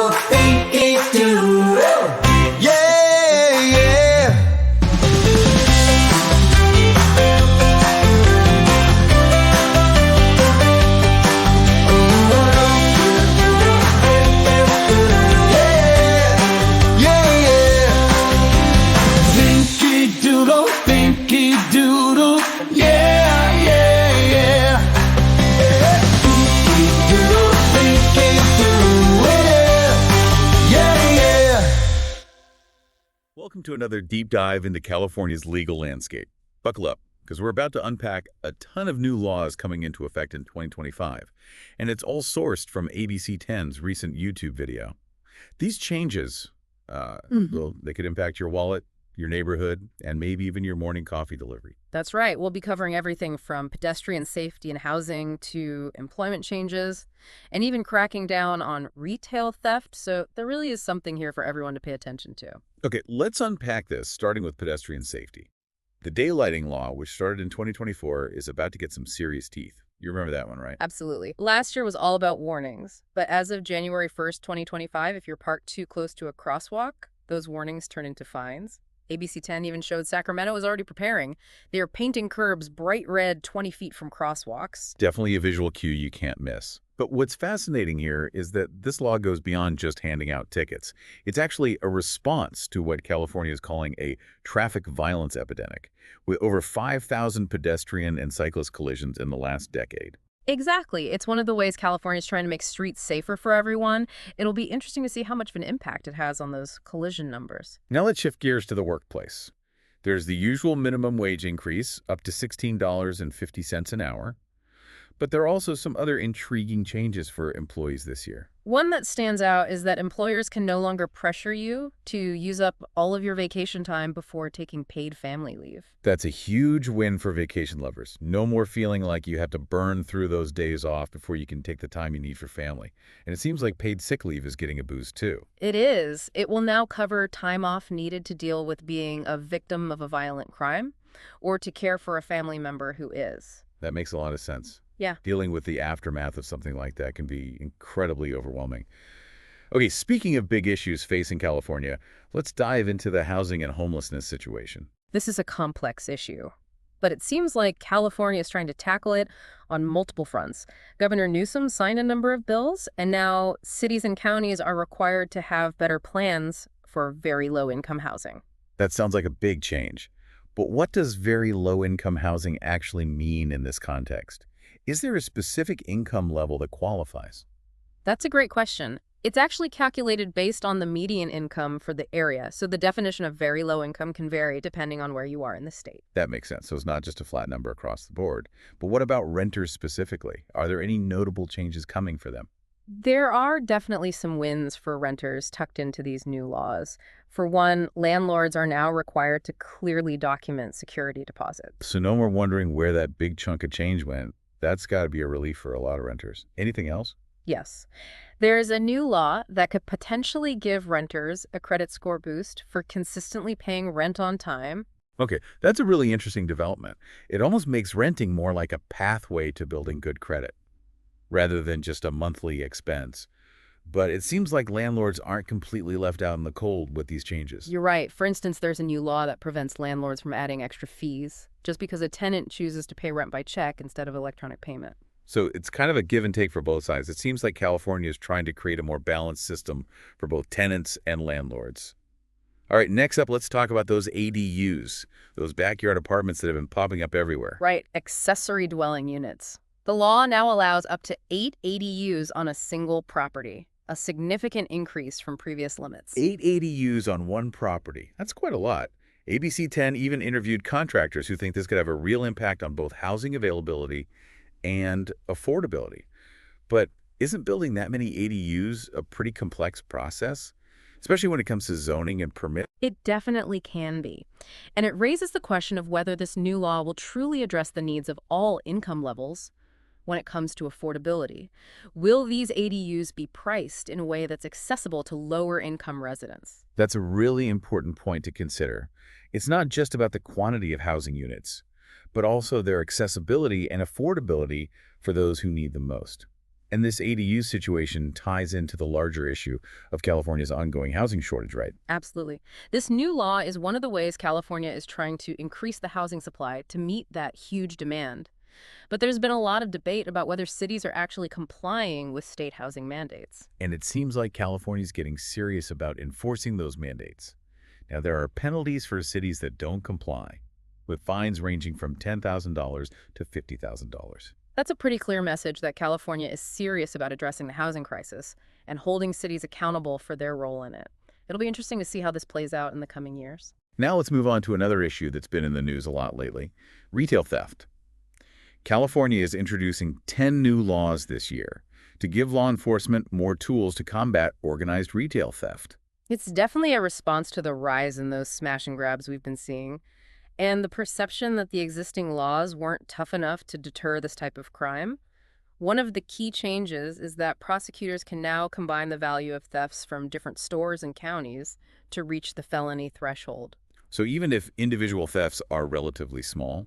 doodle, thinky doodle. Yeah, yeah. Welcome to another deep dive into California's legal landscape. Buckle up, because we're about to unpack a ton of new laws coming into effect in 2025, and it's all sourced from ABC 10's recent YouTube video. These changes, well, they could impact your wallet, your neighborhood, and maybe even your morning coffee delivery. That's right. We'll be covering everything from pedestrian safety and housing to employment changes and even cracking down on retail theft. So there really is something here for everyone to pay attention to. Okay, let's unpack this, starting with pedestrian safety. The daylighting law, which started in 2024, is about to get some serious teeth. You remember that one, right? Absolutely. Last year was all about warnings. But as of January 1st, 2025, if you're parked too close to a crosswalk, those warnings turn into fines. ABC 10 even showed Sacramento is already preparing. They are painting curbs bright red 20 feet from crosswalks. Definitely a visual cue you can't miss. But what's fascinating here is that this law goes beyond just handing out tickets. It's actually a response to what California is calling a traffic violence epidemic, with over 5,000 pedestrian and cyclist collisions in the last decade. Exactly. It's one of the ways California is trying to make streets safer for everyone. It'll be interesting to see how much of an impact it has on those collision numbers. Now let's shift gears to the workplace. There's the usual minimum wage increase, up to $16.50 an hour. But there are also some other intriguing changes for employees this year. One that stands out is that employers can no longer pressure you to use up all of your vacation time before taking paid family leave. That's a huge win for vacation lovers. No more feeling like you have to burn through those days off before you can take the time you need for family. And it seems like paid sick leave is getting a boost too. It is. It will now cover time off needed to deal with being a victim of a violent crime or to care for a family member who is. That makes a lot of sense. Yeah. Dealing with the aftermath of something like that can be incredibly overwhelming. Okay, speaking of big issues facing California, let's dive into the housing and homelessness situation. This is a complex issue, but it seems like California is trying to tackle it on multiple fronts. Governor Newsom signed a number of bills, and now cities and counties are required to have better plans for very low-income housing. That sounds like a big change. But what does very low-income housing actually mean in this context? Is there a specific income level that qualifies? That's a great question. It's actually calculated based on the median income for the area, so the definition of very low income can vary depending on where you are in the state. That makes sense. So it's not just a flat number across the board. But what about renters specifically? Are there any notable changes coming for them? There are definitely some wins for renters tucked into these new laws. For one, landlords are now required to clearly document security deposits. So no more wondering where that big chunk of change went. That's got to be a relief for a lot of renters. Anything else? Yes. There's a new law that could potentially give renters a credit score boost for consistently paying rent on time. Okay, that's a really interesting development. It almost makes renting more like a pathway to building good credit, rather than just a monthly expense. But it seems like landlords aren't completely left out in the cold with these changes. You're right. For instance, there's a new law that prevents landlords from adding extra fees just because a tenant chooses to pay rent by check instead of electronic payment. So it's kind of a give and take for both sides. It seems like California is trying to create a more balanced system for both tenants and landlords. All right, next up, let's talk about those ADUs, those backyard apartments that have been popping up everywhere. Right, accessory dwelling units. The law now allows up to 8 ADUs on a single property, a significant increase from previous limits. 8 ADUs on one property. That's quite a lot. ABC 10 even interviewed contractors who think this could have a real impact on both housing availability and affordability. But isn't building that many ADUs a pretty complex process, especially when it comes to zoning and permit? It definitely can be. And it raises the question of whether this new law will truly address the needs of all income levels when it comes to affordability. Will these ADUs be priced in a way that's accessible to lower income residents? That's a really important point to consider. It's not just about the quantity of housing units, but also their accessibility and affordability for those who need them most. And this ADU situation ties into the larger issue of California's ongoing housing shortage, right? Absolutely. This new law is one of the ways California is trying to increase the housing supply to meet that huge demand. But there's been a lot of debate about whether cities are actually complying with state housing mandates. And it seems like California's getting serious about enforcing those mandates. Now, there are penalties for cities that don't comply, with fines ranging from $10,000 to $50,000. That's a pretty clear message that California is serious about addressing the housing crisis and holding cities accountable for their role in it. It'll be interesting to see how this plays out in the coming years. Now let's move on to another issue that's been in the news a lot lately, retail theft. California is introducing 10 new laws this year to give law enforcement more tools to combat organized retail theft. It's definitely a response to the rise in those smash and grabs we've been seeing, and the perception that the existing laws weren't tough enough to deter this type of crime. One of the key changes is that prosecutors can now combine the value of thefts from different stores and counties to reach the felony threshold. So even if individual thefts are relatively small,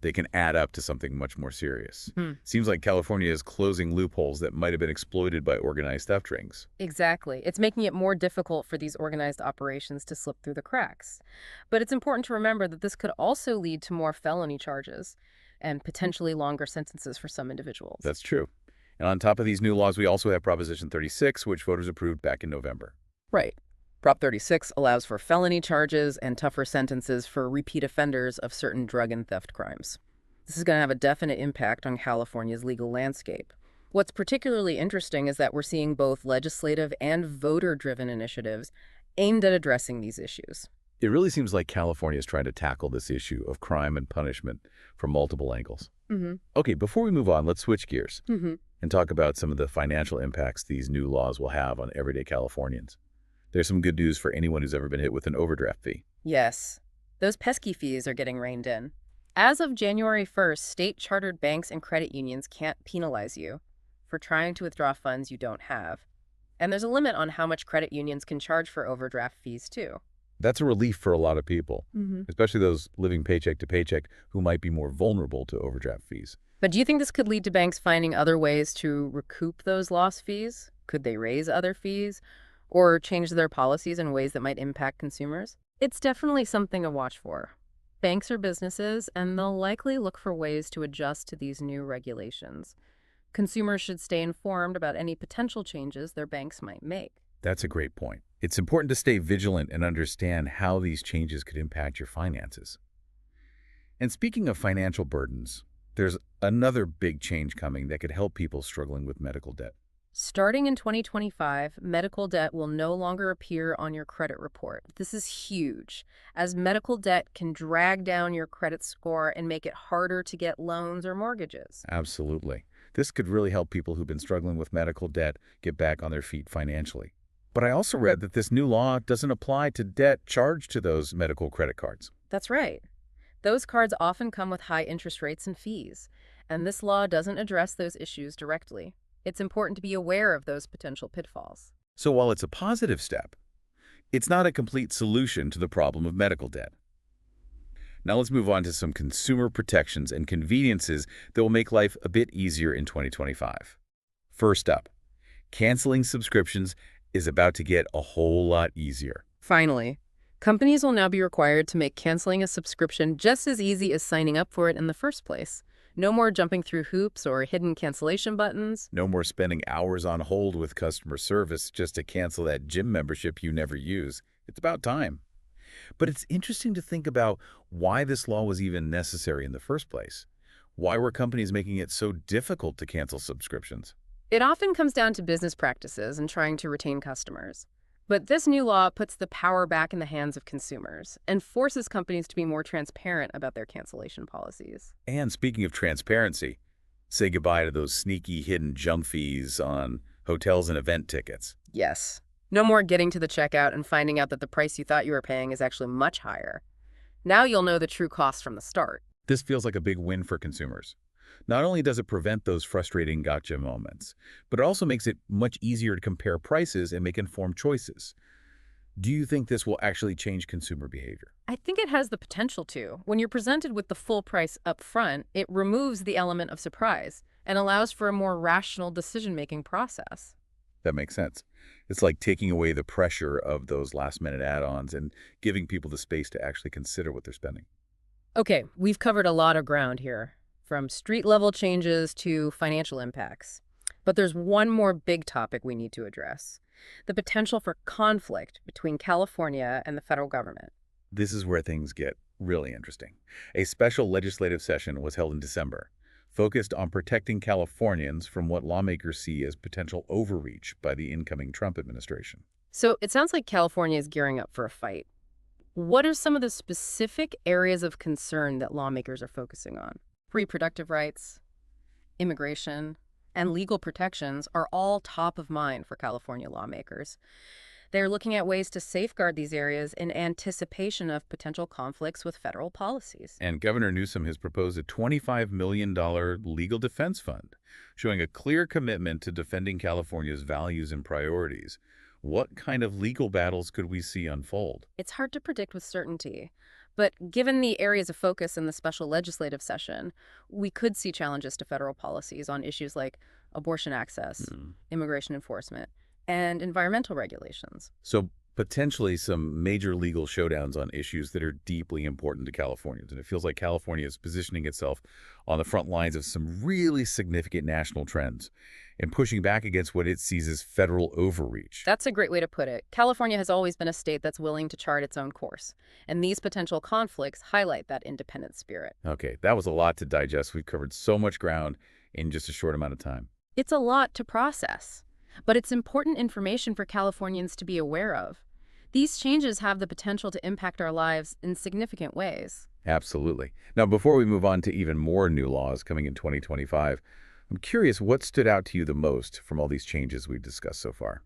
they can add up to something much more serious. Seems like California is closing loopholes that might have been exploited by organized theft rings. Exactly. It's making it more difficult for these organized operations to slip through the cracks. But it's important to remember that this could also lead to more felony charges and potentially longer sentences for some individuals. That's true. And on top of these new laws, we also have Proposition 36, which voters approved back in November. Right. Prop 36 allows for felony charges and tougher sentences for repeat offenders of certain drug and theft crimes. This is going to have a definite impact on California's legal landscape. What's particularly interesting is that we're seeing both legislative and voter-driven initiatives aimed at addressing these issues. It really seems like California is trying to tackle this issue of crime and punishment from multiple angles. Okay, before we move on, let's switch gears and talk about some of the financial impacts these new laws will have on everyday Californians. There's some good news for anyone who's ever been hit with an overdraft fee. Yes, those pesky fees are getting reined in. As of January 1st, state-chartered banks and credit unions can't penalize you for trying to withdraw funds you don't have. And there's a limit on how much credit unions can charge for overdraft fees, too. That's a relief for a lot of people, especially those living paycheck to paycheck who might be more vulnerable to overdraft fees. But do you think this could lead to banks finding other ways to recoup those lost fees? Could they raise other fees or change their policies in ways that might impact consumers? It's definitely something to watch for. Banks are businesses, and they'll likely look for ways to adjust to these new regulations. Consumers should stay informed about any potential changes their banks might make. That's a great point. It's important to stay vigilant and understand how these changes could impact your finances. And speaking of financial burdens, there's another big change coming that could help people struggling with medical debt. Starting in 2025, medical debt will no longer appear on your credit report. This is huge, as medical debt can drag down your credit score and make it harder to get loans or mortgages. Absolutely. This could really help people who've been struggling with medical debt get back on their feet financially. But I also read that this new law doesn't apply to debt charged to those medical credit cards. That's right. Those cards often come with high interest rates and fees, and this law doesn't address those issues directly. It's important to be aware of those potential pitfalls. So while it's a positive step, it's not a complete solution to the problem of medical debt. Now let's move on to some consumer protections and conveniences that will make life a bit easier in 2025. First up, canceling subscriptions is about to get a whole lot easier. Finally, companies will now be required to make canceling a subscription just as easy as signing up for it in the first place. No more jumping through hoops or hidden cancellation buttons. No more spending hours on hold with customer service just to cancel that gym membership you never use. It's about time. But it's interesting to think about why this law was even necessary in the first place. Why were companies making it so difficult to cancel subscriptions? It often comes down to business practices and trying to retain customers. But this new law puts the power back in the hands of consumers and forces companies to be more transparent about their cancellation policies. And speaking of transparency, say goodbye to those sneaky hidden jump fees on hotels and event tickets. Yes. No more getting to the checkout and finding out that the price you thought you were paying is actually much higher. Now you'll know the true cost from the start. This feels like a big win for consumers. Not only does it prevent those frustrating gotcha moments, but it also makes it much easier to compare prices and make informed choices. Do you think this will actually change consumer behavior? I think it has the potential to. When you're presented with the full price up front, it removes the element of surprise, and allows for a more rational decision-making process. That makes sense. It's like taking away the pressure of those last-minute add-ons and giving people the space to actually consider what they're spending. Okay, we've covered a lot of ground here, from street-level changes to financial impacts. But there's one more big topic we need to address: the potential for conflict between California and the federal government. This is where things get really interesting. A special legislative session was held in December, focused on protecting Californians from what lawmakers see as potential overreach by the incoming Trump administration. So it sounds like California is gearing up for a fight. What are some of the specific areas of concern that lawmakers are focusing on? Reproductive rights, immigration, and legal protections are all top of mind for California lawmakers. They're looking at ways to safeguard these areas in anticipation of potential conflicts with federal policies. And Governor Newsom has proposed a $25 million legal defense fund, showing a clear commitment to defending California's values and priorities. What kind of legal battles could we see unfold? It's hard to predict with certainty, but given the areas of focus in the special legislative session, we could see challenges to federal policies on issues like abortion access, immigration enforcement, and environmental regulations. So potentially some major legal showdowns on issues that are deeply important to Californians. And it feels like California is positioning itself on the front lines of some really significant national trends and pushing back against what it sees as federal overreach. That's a great way to put it. California has always been a state that's willing to chart its own course, and these potential conflicts highlight that independent spirit. Okay, that was a lot to digest. We've covered so much ground in just a short amount of time. It's a lot to process, but it's important information for Californians to be aware of. These changes have the potential to impact our lives in significant ways. Absolutely. Now, before we move on to even more new laws coming in 2025, I'm curious what stood out to you the most from all these changes we've discussed so far.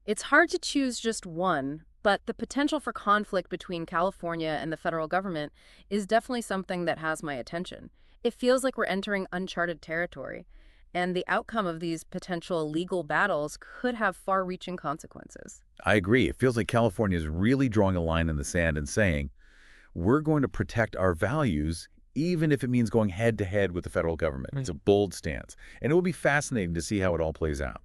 It's hard to choose just one, but the potential for conflict between California and the federal government is definitely something that has my attention. It feels like we're entering uncharted territory, and the outcome of these potential legal battles could have far-reaching consequences. I agree. It feels like California is really drawing a line in the sand and saying, we're going to protect our values even if it means going head-to-head with the federal government. It's a bold stance, and it will be fascinating to see how it all plays out.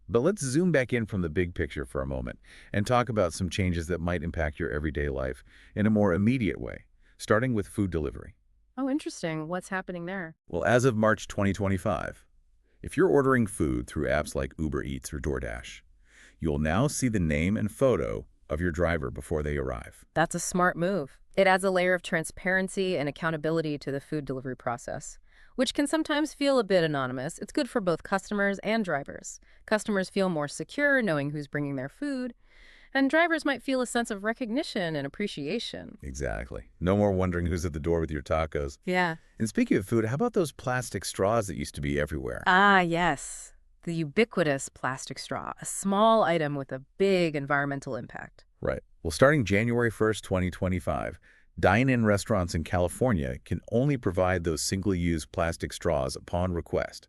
But let's zoom back in from the big picture for a moment and talk about some changes that might impact your everyday life in a more immediate way, starting with food delivery. Oh, interesting. What's happening there? Well, as of March 2025, if you're ordering food through apps like Uber Eats or DoorDash, you'll now see the name and photo of your driver before they arrive. That's a smart move. It adds a layer of transparency and accountability to the food delivery process, which can sometimes feel a bit anonymous. It's good for both customers and drivers. Customers feel more secure knowing who's bringing their food, and drivers might feel a sense of recognition and appreciation. Exactly. No more wondering who's at the door with your tacos. Yeah. And speaking of food, how about those plastic straws that used to be everywhere? Ah, yes. The ubiquitous plastic straw, a small item with a big environmental impact. Right. Well, starting January 1st, 2025, dine-in restaurants in California can only provide those single-use plastic straws upon request.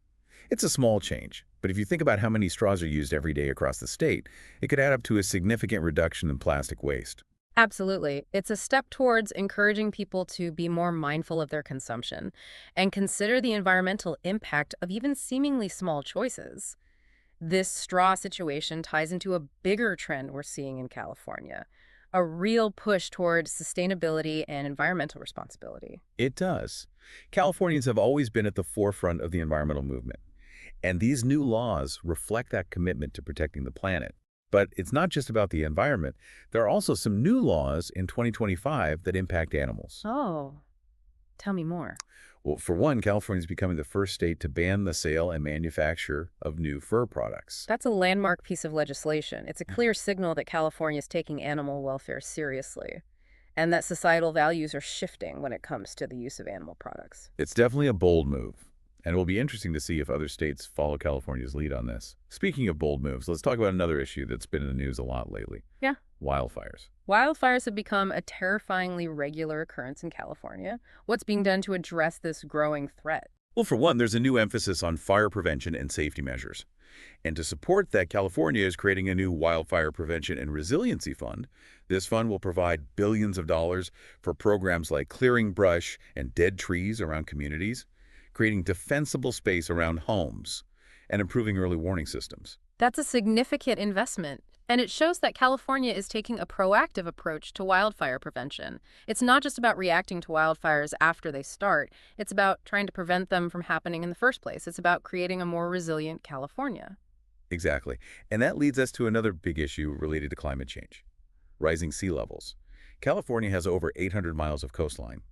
It's a small change, but if you think about how many straws are used every day across the state, it could add up to a significant reduction in plastic waste. Absolutely. It's a step towards encouraging people to be more mindful of their consumption and consider the environmental impact of even seemingly small choices. This straw situation ties into a bigger trend we're seeing in California, a real push towards sustainability and environmental responsibility. It does. Californians have always been at the forefront of the environmental movement, and these new laws reflect that commitment to protecting the planet. But it's not just about the environment. There are also some new laws in 2025 that impact animals. Oh, tell me more. Well, for one, California is becoming the first state to ban the sale and manufacture of new fur products. That's a landmark piece of legislation. It's a clear signal that California is taking animal welfare seriously, and that societal values are shifting when it comes to the use of animal products. It's definitely a bold move, and it will be interesting to see if other states follow California's lead on this. Speaking of bold moves, let's talk about another issue that's been in the news a lot lately. Yeah. Wildfires. Wildfires have become a terrifyingly regular occurrence in California. What's being done to address this growing threat? Well, for one, there's a new emphasis on fire prevention and safety measures. And to support that, California is creating a new Wildfire Prevention and Resiliency Fund. This fund will provide billions of dollars for programs like clearing brush and dead trees around communities, creating defensible space around homes and improving early warning systems. That's a significant investment, and it shows that California is taking a proactive approach to wildfire prevention. It's not just about reacting to wildfires after they start. It's about trying to prevent them from happening in the first place. It's about creating a more resilient California. Exactly. And that leads us to another big issue related to climate change: rising sea levels. California has over 800 miles of coastline,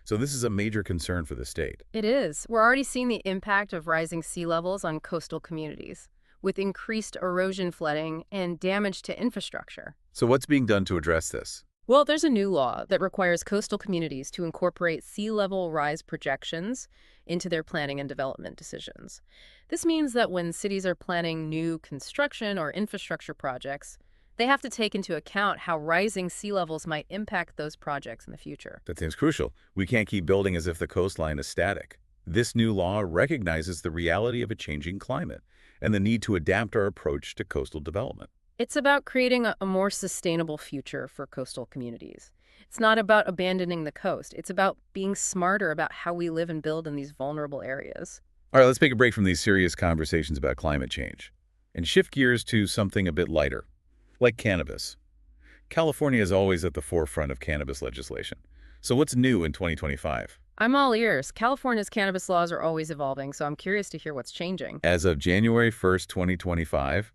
so this is a major concern for the state. It is. We're already seeing the impact of rising sea levels on coastal communities, with increased erosion, flooding, and damage to infrastructure. So what's being done to address this? Well, there's a new law that requires coastal communities to incorporate sea level rise projections into their planning and development decisions. This means that when cities are planning new construction or infrastructure projects, they have to take into account how rising sea levels might impact those projects in the future. That seems crucial. We can't keep building as if the coastline is static. This new law recognizes the reality of a changing climate and the need to adapt our approach to coastal development. It's about creating a more sustainable future for coastal communities. It's not about abandoning the coast. It's about being smarter about how we live and build in these vulnerable areas. All right, let's take a break from these serious conversations about climate change and shift gears to something a bit lighter, like cannabis. California is always at the forefront of cannabis legislation. So what's new in 2025? I'm all ears. California's cannabis laws are always evolving, so I'm curious to hear what's changing. As of January 1st, 2025,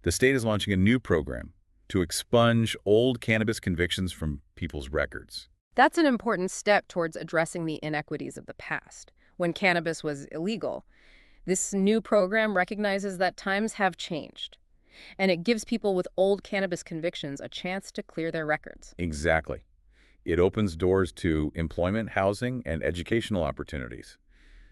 the state is launching a new program to expunge old cannabis convictions from people's records. That's an important step towards addressing the inequities of the past, when cannabis was illegal. This new program recognizes that times have changed, and it gives people with old cannabis convictions a chance to clear their records. Exactly. It opens doors to employment, housing, and educational opportunities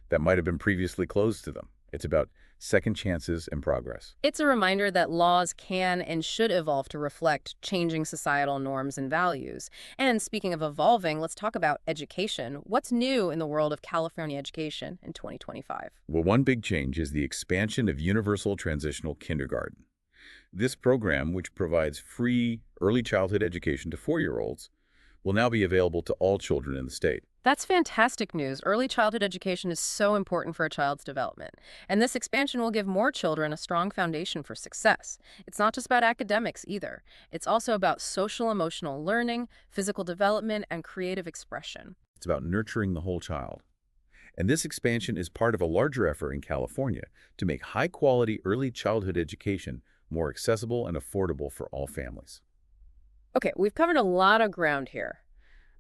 that might have been previously closed to them. It's about second chances and progress. It's a reminder that laws can and should evolve to reflect changing societal norms and values. And speaking of evolving, let's talk about education. What's new in the world of California education in 2025? Well, one big change is the expansion of universal transitional kindergarten. This program, which provides free early childhood education to 4-year-olds, will now be available to all children in the state. That's fantastic news. Early childhood education is so important for a child's development. And this expansion will give more children a strong foundation for success. It's not just about academics either. It's also about social emotional learning, physical development, and creative expression. It's about nurturing the whole child. And this expansion is part of a larger effort in California to make high-quality early childhood education more accessible and affordable for all families. Okay, we've covered a lot of ground here.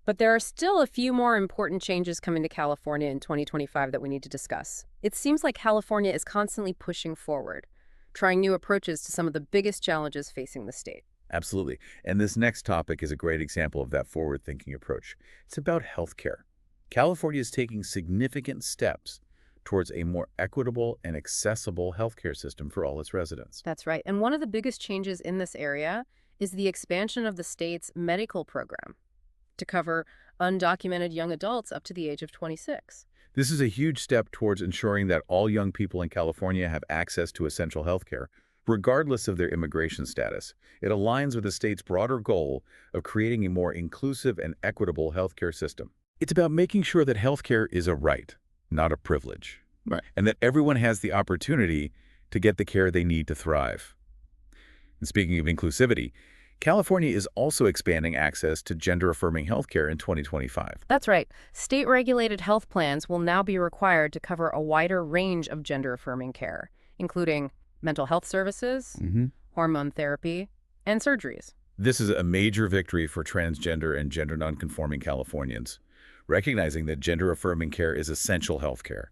But there are still a few more important changes coming to California in 2025 that we need to discuss. It seems like California is constantly pushing forward, trying new approaches to some of the biggest challenges facing the state. Absolutely. And this next topic is a great example of that forward-thinking approach. It's about healthcare. California is taking significant steps towards a more equitable and accessible healthcare system for all its residents. That's right. And one of the biggest changes in this area is the expansion of the state's medical program to cover undocumented young adults up to the age of 26. This is a huge step towards ensuring that all young people in California have access to essential healthcare, regardless of their immigration status. It aligns with the state's broader goal of creating a more inclusive and equitable healthcare system. It's about making sure that healthcare is a right, not a privilege, Right. and that everyone has the opportunity to get the care they need to thrive. And speaking of inclusivity, California is also expanding access to gender-affirming healthcare in 2025. That's right. State-regulated health plans will now be required to cover a wider range of gender-affirming care, including mental health services, hormone therapy, and surgeries. This is a major victory for transgender and gender nonconforming Californians, recognizing that gender-affirming care is essential healthcare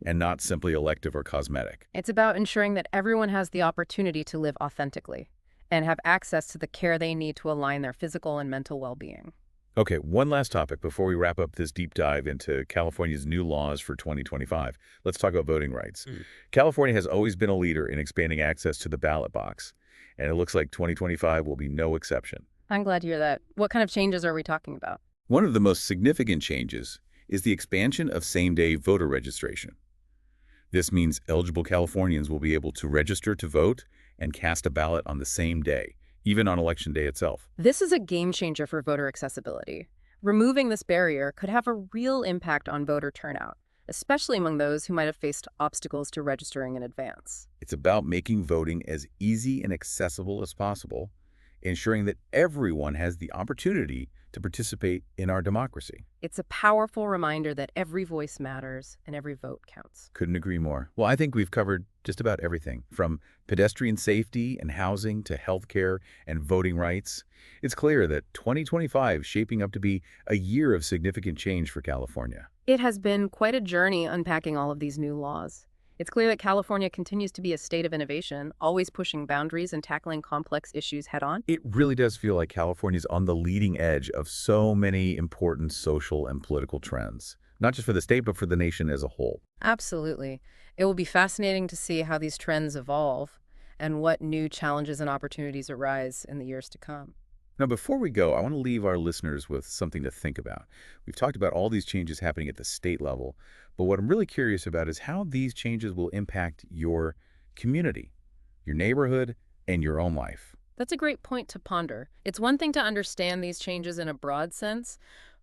and not simply elective or cosmetic. It's about ensuring that everyone has the opportunity to live authentically and have access to the care they need to align their physical and mental well-being. Okay, one last topic before we wrap up this deep dive into California's new laws for 2025. Let's talk about voting rights. California has always been a leader in expanding access to the ballot box, and it looks like 2025 will be no exception. I'm glad to hear that. What kind of changes are we talking about? One of the most significant changes is the expansion of same-day voter registration. This means eligible Californians will be able to register to vote and cast a ballot on the same day, even on Election Day itself. This is a game changer for voter accessibility. Removing this barrier could have a real impact on voter turnout. especially among those who might have faced obstacles to registering in advance. It's about making voting as easy and accessible as possible, ensuring that everyone has the opportunity to participate in our democracy. It's a powerful reminder that every voice matters and every vote counts. Couldn't agree more. Well, I think we've covered just about everything, from pedestrian safety and housing to healthcare and voting rights. It's clear that 2025 is shaping up to be a year of significant change for California. It has been quite a journey unpacking all of these new laws. It's clear that California continues to be a state of innovation, always pushing boundaries and tackling complex issues head-on. It really does feel like California's on the leading edge of so many important social and political trends, not just for the state, but for the nation as a whole. Absolutely. It will be fascinating to see how these trends evolve and what new challenges and opportunities arise in the years to come. Now, before we go, I want to leave our listeners with something to think about. We've talked about all these changes happening at the state level, but what I'm really curious about is how these changes will impact your community, your neighborhood, and your own life. That's a great point to ponder. It's one thing to understand these changes in a broad sense,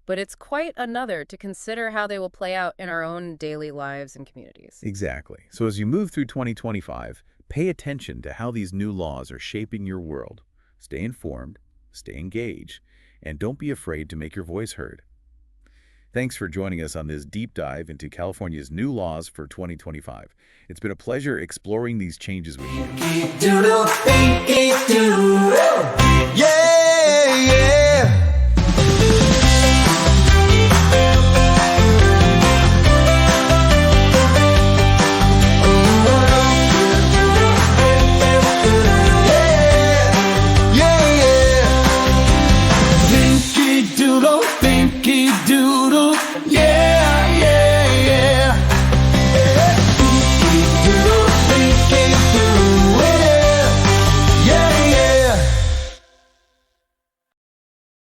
but it's quite another to consider how they will play out in our own daily lives and communities. Exactly. So as you move through 2025, pay attention to how these new laws are shaping your world. Stay informed, stay engaged, and don't be afraid to make your voice heard. Thanks for joining us on this deep dive into California's new laws for 2025. It's been a pleasure exploring these changes with you. Doodle, think,